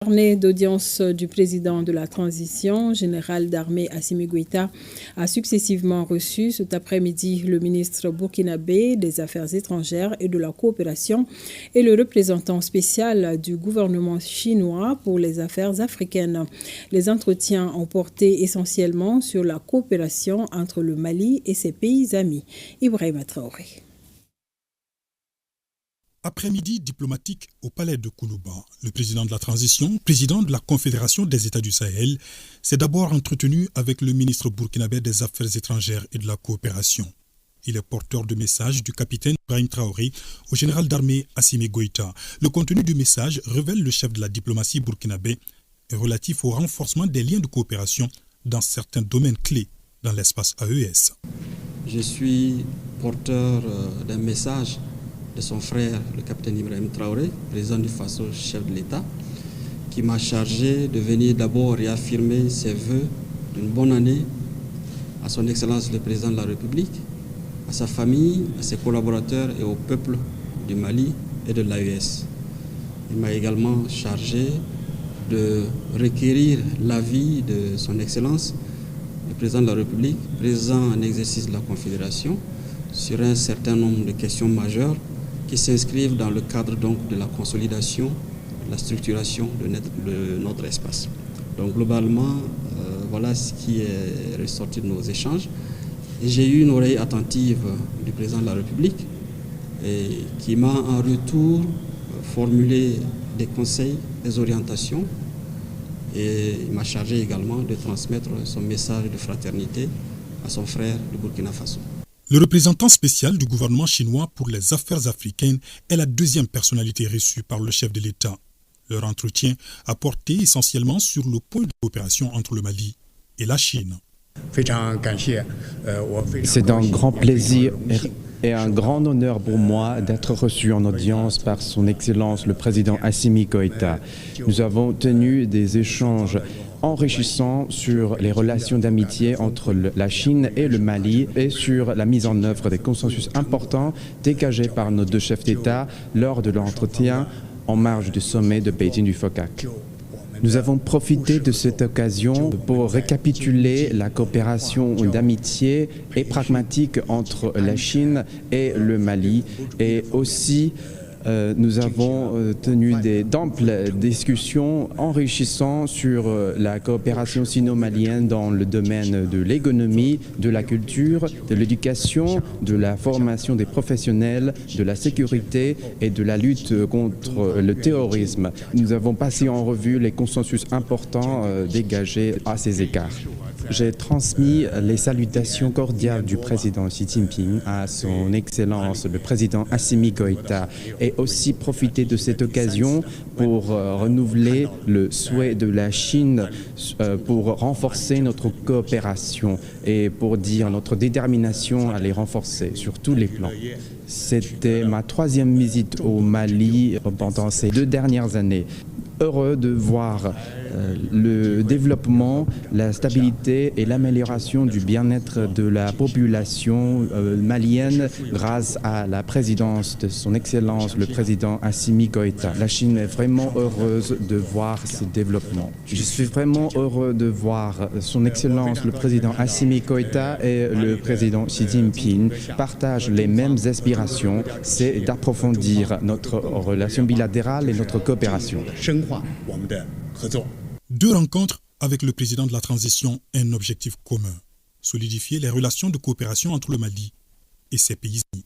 Carnet d'audience du président de la transition, général d'armée Assimi Goïta, a successivement reçu cet après-midi le ministre burkinabé des Affaires étrangères et de la coopération et le représentant spécial du gouvernement chinois pour les affaires africaines. Les entretiens ont porté essentiellement sur la coopération entre le Mali et ses pays amis. Ibrahima Traoré. Après-midi diplomatique au palais de Koulouba, le président de la transition, président de la Confédération des États du Sahel, s'est d'abord entretenu avec le ministre burkinabé des Affaires étrangères et de la coopération. Il est porteur de message du capitaine Ibrahim Traoré au général d'armée Assimi Goïta. Le contenu du message révèle le chef de la diplomatie burkinabé relatif au renforcement des liens de coopération dans certains domaines clés dans l'espace AES. Je suis porteur d'un message de son frère, le capitaine Ibrahim Traoré, président du Faso, chef de l'État, qui m'a chargé de venir d'abord réaffirmer ses vœux d'une bonne année à son Excellence le Président de la République, à sa famille, à ses collaborateurs et au peuple du Mali et de l'AES. Il m'a également chargé de requérir l'avis de son Excellence le Président de la République, président en exercice de la Confédération, sur un certain nombre de questions majeures qui s'inscrivent dans le cadre donc de la consolidation, de la structuration de notre espace. Donc globalement, voilà ce qui est ressorti de nos échanges. Et j'ai eu une oreille attentive du président de la République et qui m'a en retour formulé des conseils, des orientations, et il m'a chargé également de transmettre son message de fraternité à son frère du Burkina Faso. Le représentant spécial du gouvernement chinois pour les affaires africaines est la deuxième personnalité reçue par le chef de l'État. Leur entretien a porté essentiellement sur le point de coopération entre le Mali et la Chine. C'est un grand plaisir et un grand honneur pour moi d'être reçu en audience par son Excellence le Président Assimi Goïta. Nous avons tenu des échanges enrichissants sur les relations d'amitié entre la Chine et le Mali et sur la mise en œuvre des consensus importants dégagés par nos deux chefs d'État lors de l'entretien en marge du sommet de Beijing du FOCAC. Nous avons profité de cette occasion pour récapituler la coopération d'amitié et pragmatique entre la Chine et le Mali et aussi nous avons tenu d'amples discussions enrichissantes sur la coopération sino-malienne dans le domaine de l'économie, de la culture, de l'éducation, de la formation des professionnels, de la sécurité et de la lutte contre le terrorisme. Nous avons passé en revue les consensus importants dégagés à ces égards. J'ai transmis les salutations cordiales du président Xi Jinping à son Excellence le président Assimi Goïta et aussi profiter de cette occasion pour renouveler le souhait de la Chine pour renforcer notre coopération et pour dire notre détermination à les renforcer sur tous les plans. C'était ma troisième visite au Mali pendant ces 2 dernières années. Heureux de voir le développement, la stabilité et l'amélioration du bien-être de la population malienne grâce à la présidence de son Excellence le Président Assimi Goïta. La Chine est vraiment heureuse de voir ce développement. Je suis vraiment heureux de voir son Excellence le Président Assimi Goïta et le Président Xi Jinping partagent les mêmes aspirations, c'est d'approfondir notre relation bilatérale et notre coopération. 2 rencontres avec le président de la transition et un objectif commun, solidifier les relations de coopération entre le Mali et ses pays amis.